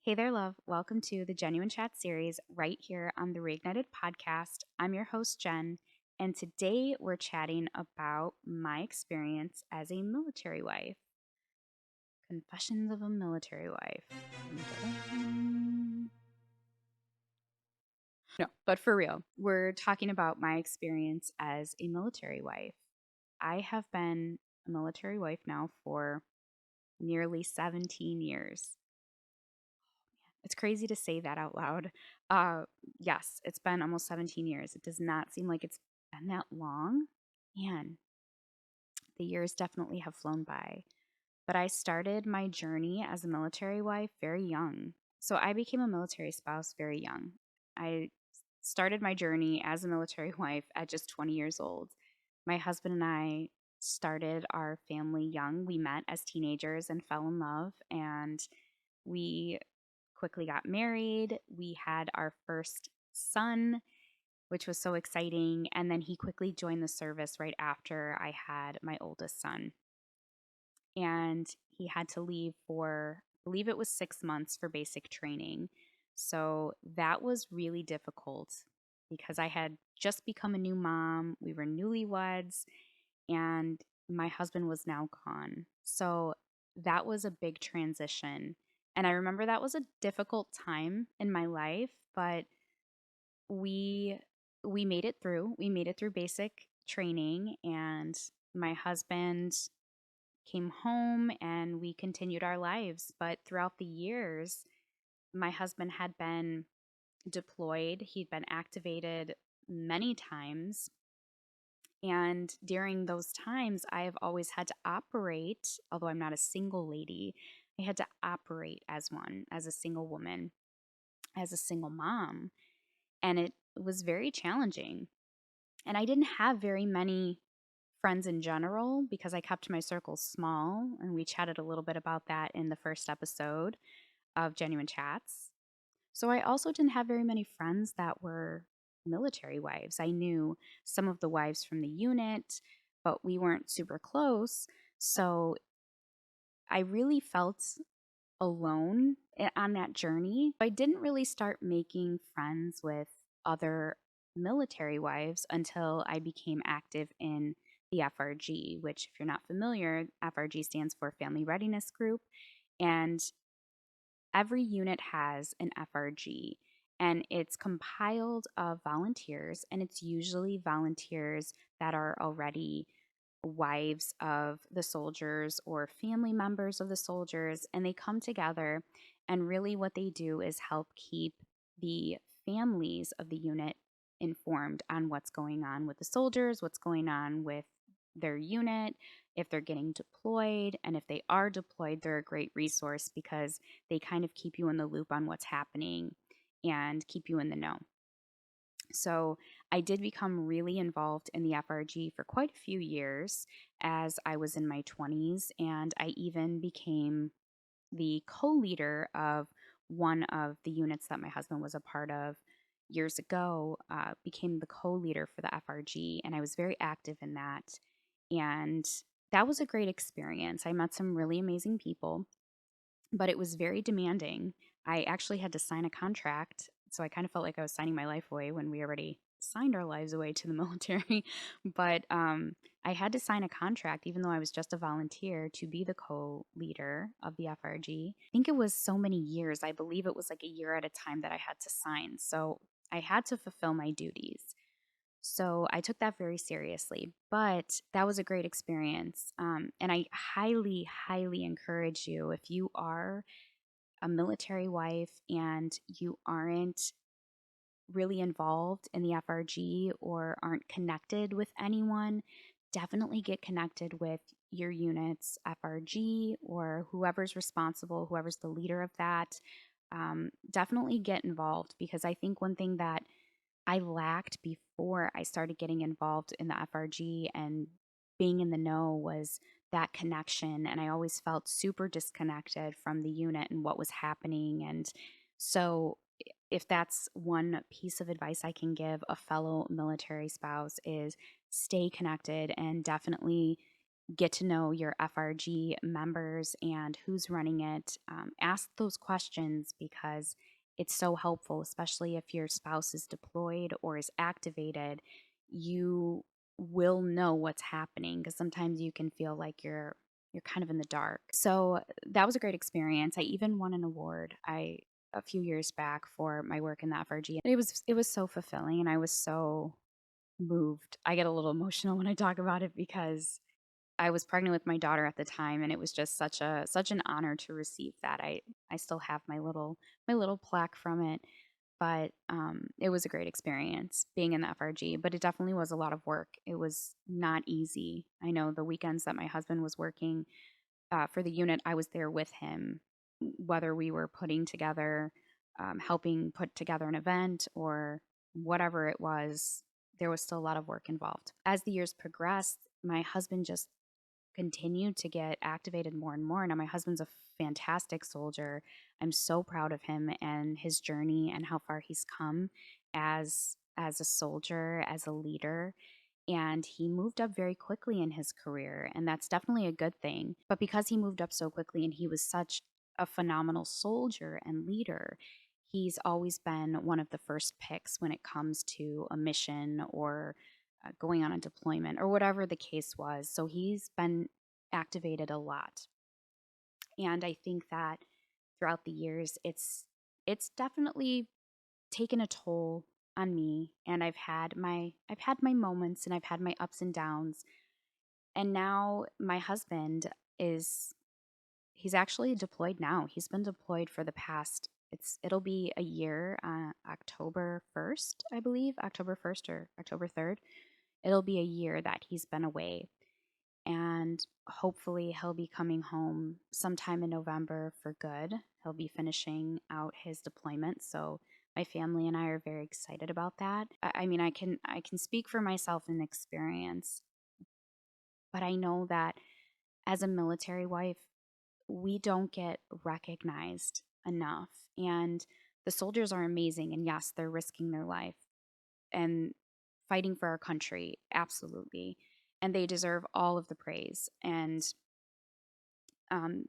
Hey there, love. Welcome to the Jenuine Chat series right here on the Reignited Podcast. I'm your host, Jen, and today we're chatting about my experience as a military wife. Confessions of a military wife. No, but for real, we're talking about my experience as a military wife. I have been a military wife now for nearly 17 years. It's crazy to say that out loud. Uh, yes, it's been almost 17 years. It does not seem like it's been that long. Man, the years definitely have flown by. But I started my journey as a military wife very young. So I became a military spouse very young. I started my journey as a military wife at just 20 years old. My husband and I started our family young. We met as teenagers and fell in love, and we quickly got married. We had our first son, which was so exciting. And then he quickly joined the service right after I had my oldest son. And he had to leave for, I believe it was 6 months for basic training. So that was really difficult because I had just become a new mom. We were newlyweds, and my husband was now gone. So that was a big transition. And I remember that was a difficult time in my life, but we we made it through. We made it through basic training, and my husband came home and we continued our lives. But throughout the years, my husband had been deployed. He'd been activated many times. And during those times, I have always had to operate, although I'm not a single lady, I had to operate as one, as a single woman, as a single mom. And it was very challenging. And I didn't have very many friends in general because I kept my circles small. And we chatted a little bit about that in the first episode of Jenuine Chats. So I also didn't have very many friends that were military wives. I knew some of the wives from the unit, but we weren't super close. So I really felt alone on that journey. I didn't really start making friends with other military wives until I became active in the FRG, which, if you're not familiar, FRG stands for Family Readiness Group. And every unit has an FRG, and it's compiled of volunteers, and it's usually volunteers that are already wives of the soldiers or family members of the soldiers, and they come together, and really what they do is help keep the families of the unit informed on what's going on with the soldiers, what's going on with their unit, if they're getting deployed. And if they are deployed, they're a great resource because they kind of keep you in the loop on what's happening and keep you in the know. So I did become really involved in the FRG for quite a few years as I was in my 20s, and I even became the co-leader of one of the units that my husband was a part of years ago. Became the co-leader for the FRG, and I was very active in that. And that was a great experience. I met some really amazing people, but it was very demanding. I actually had to sign a contract, so I kind of felt like I was signing my life away when we already signed our lives away to the military. But I had to sign a contract, even though I was just a volunteer, to be the co-leader of the FRG. I think it was so many years. I believe it was like a year at a time that I had to sign. So I had to fulfill my duties. So I took that very seriously, but that was a great experience. And I highly, highly encourage you, if you are a military wife and you aren't really involved in the FRG or aren't connected with anyone, definitely get connected with your unit's FRG or whoever's responsible, whoever's the leader of that. Definitely get involved, because I think one thing that I lacked before I started getting involved in the FRG and being in the know was that connection. And I always felt super disconnected from the unit and what was happening. And so, if that's one piece of advice I can give a fellow military spouse, is stay connected and definitely get to know your FRG members and who's running it. Ask those questions because it's so helpful, especially if your spouse is deployed or is activated. You will know what's happening because sometimes you can feel like you're kind of in the dark. So that was a great experience. I even won an award a few years back for my work in the FRG. It was so fulfilling, and I was so moved. I get a little emotional when I talk about it because I was pregnant with my daughter at the time, and it was just such an honor to receive that. I still have my little plaque from it, but it was a great experience being in the FRG. But it definitely was a lot of work. It was not easy. I know the weekends that my husband was working for the unit, I was there with him, whether we were putting together, helping put together an event or whatever it was. There was still a lot of work involved. As the years progressed, my husband just continued to get activated more and more. Now, my husband's a fantastic soldier. I'm so proud of him and his journey and how far he's come as a soldier, as a leader. And he moved up very quickly in his career, and that's definitely a good thing. But because he moved up so quickly and he was such a phenomenal soldier and leader, he's always been one of the first picks when it comes to a mission or going on a deployment or whatever the case was. So he's been activated a lot. And I think that throughout the years, it's definitely taken a toll on me, and I've had my moments and I've had my ups and downs. And now my husband is he's actually deployed now. He's been deployed for the past it'll be a year, October 1st, I believe, October 1st or October 3rd. It'll be a year that he's been away, and hopefully he'll be coming home sometime in November for good. He'll be finishing out his deployment, so my family and I are very excited about that. I mean, I can speak for myself in experience, but I know that as a military wife, we don't get recognized enough. And the soldiers are amazing, and yes, they're risking their life and fighting for our country, absolutely. And they deserve all of the praise and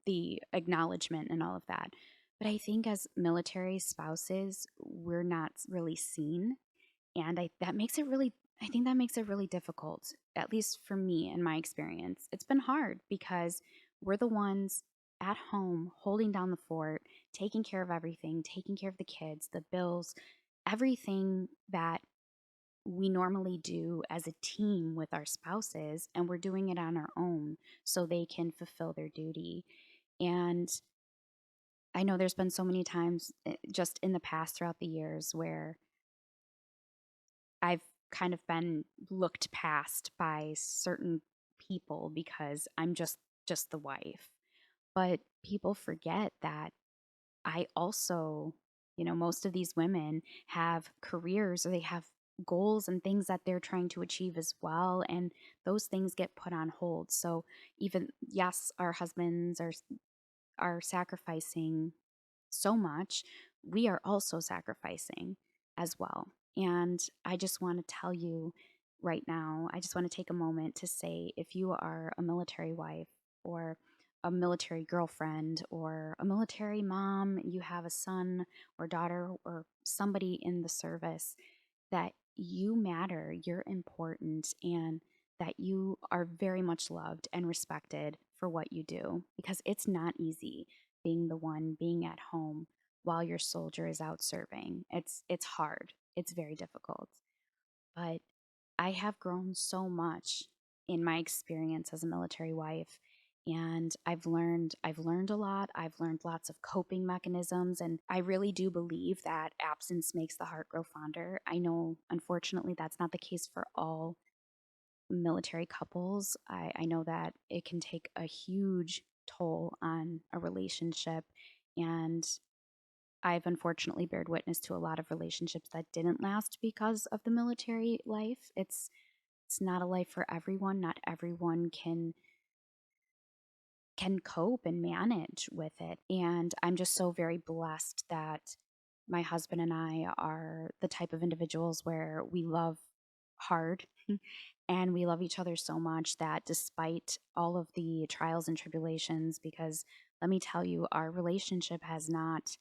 the acknowledgement and all of that. But I think as military spouses, we're not really seen, and I think that makes it really difficult, at least for me in my experience. It's been hard because we're the ones at home holding down the fort, taking care of everything, taking care of the kids, the bills, everything that we normally do as a team with our spouses, and we're doing it on our own so they can fulfill their duty. And I know there's been so many times just in the past throughout the years where I've kind of been looked past by certain people because I'm just the wife. But people forget that I also, most of these women have careers or they have goals and things that they're trying to achieve as well, and those things get put on hold. So even yes, our husbands are sacrificing so much, we are also sacrificing as well. And I just want to tell you right now, I just want to take a moment to say if you are a military wife or a military girlfriend or a military mom, you have a son or daughter or somebody in the service, that you matter, you're important, and that you are very much loved and respected for what you do because it's not easy being at home while your soldier is out serving. It's hard. It's very difficult. But I have grown so much in my experience as a military wife, and I've learned a lot. I've learned lots of coping mechanisms, and I really do believe that absence makes the heart grow fonder. I know unfortunately that's not the case for all military couples. I know that it can take a huge toll on a relationship, and I've unfortunately bared witness to a lot of relationships that didn't last because of the military life. It's not a life for everyone. Not everyone can cope and manage with it. And I'm just so very blessed that my husband and I are the type of individuals where we love hard And we love each other so much that despite all of the trials and tribulations, because let me tell you, our relationship has not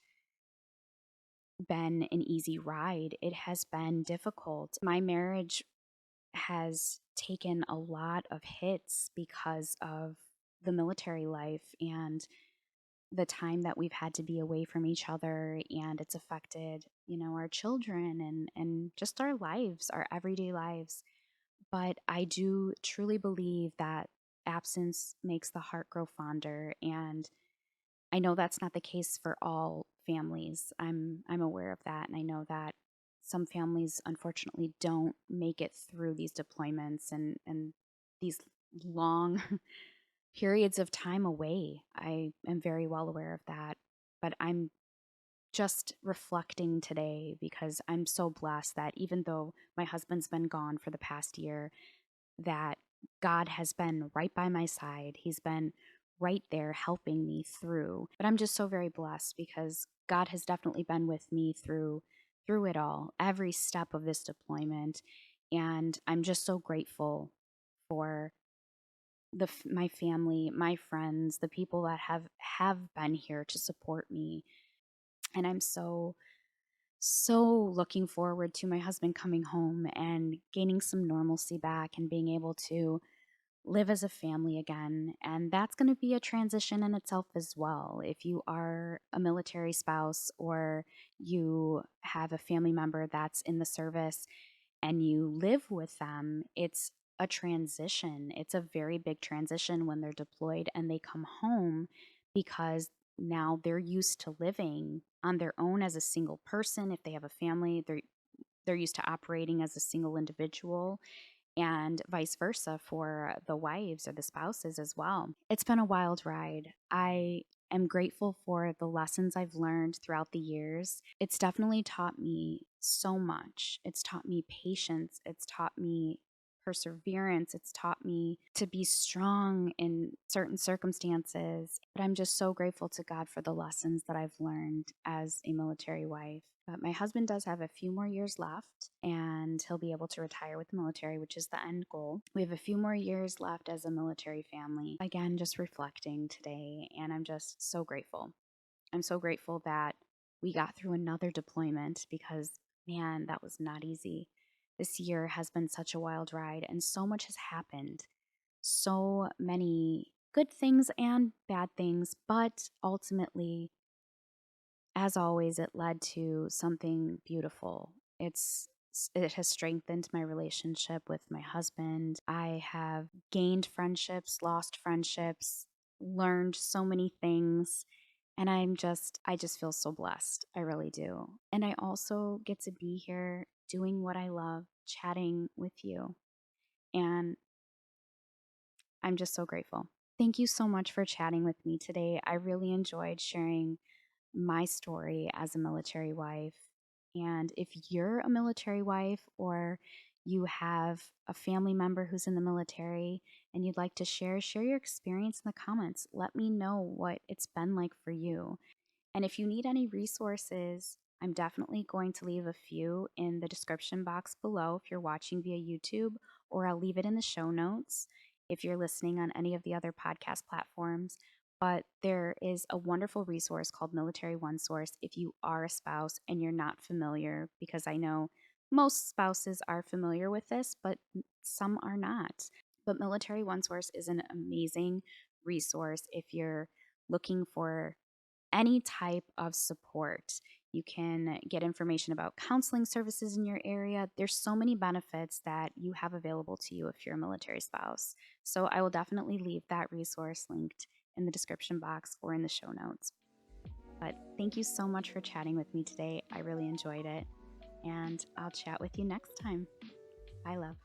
been an easy ride. It has been difficult. My marriage has taken a lot of hits because of the military life and the time that we've had to be away from each other, and it's affected, our children and just our lives, our everyday lives. But I do truly believe that absence makes the heart grow fonder, and I know that's not the case for all families. I'm aware of that, and I know that some families unfortunately don't make it through these deployments and these long periods of time away. I am very well aware of that, but I'm just reflecting today because I'm so blessed that even though my husband's been gone for the past year, that God has been right by my side. He's been right there helping me through. But I'm just so very blessed because God has definitely been with me through it all, every step of this deployment, and I'm just so grateful for my family, my friends, the people that have been here to support me. And I'm so looking forward to my husband coming home and gaining some normalcy back and being able to live as a family again. And that's going to be a transition in itself as well. If you are a military spouse or you have a family member that's in the service and you live with them, it's a transition. It's a very big transition when they're deployed and they come home because now they're used to living on their own as a single person. If they have a family, they're used to operating as a single individual, and vice versa for the wives or the spouses as well. It's been a wild ride. I am grateful for the lessons I've learned throughout the years. It's definitely taught me so much. It's taught me patience. It's taught me perseverance. It's taught me to be strong in certain circumstances. But I'm just so grateful to God for the lessons that I've learned as a military wife. But my husband does have a few more years left, and he'll be able to retire with the military, which is the end goal. We have a few more years left as a military family. Again, just reflecting today, and I'm just so grateful. I'm so grateful that we got through another deployment because, man, that was not easy. This year has been such a wild ride, and so much has happened. So many good things and bad things, but ultimately, as always, it led to something beautiful. It has strengthened my relationship with my husband. I have gained friendships, lost friendships, learned so many things, and I just feel so blessed. I really do. And I also get to be here doing what I love, chatting with you. And I'm just so grateful. Thank you so much for chatting with me today. I really enjoyed sharing my story as a military wife. And if you're a military wife or you have a family member who's in the military and you'd like to share your experience in the comments. Let me know what it's been like for you. And if you need any resources, I'm definitely going to leave a few in the description box below if you're watching via YouTube, or I'll leave it in the show notes if you're listening on any of the other podcast platforms. But there is a wonderful resource called Military OneSource if you are a spouse and you're not familiar, because I know most spouses are familiar with this, but some are not. But Military OneSource is an amazing resource if you're looking for any type of support. You can get information about counseling services in your area. There's so many benefits that you have available to you if you're a military spouse. So I will definitely leave that resource linked in the description box or in the show notes. But thank you so much for chatting with me today. I really enjoyed it, and I'll chat with you next time. Bye, love.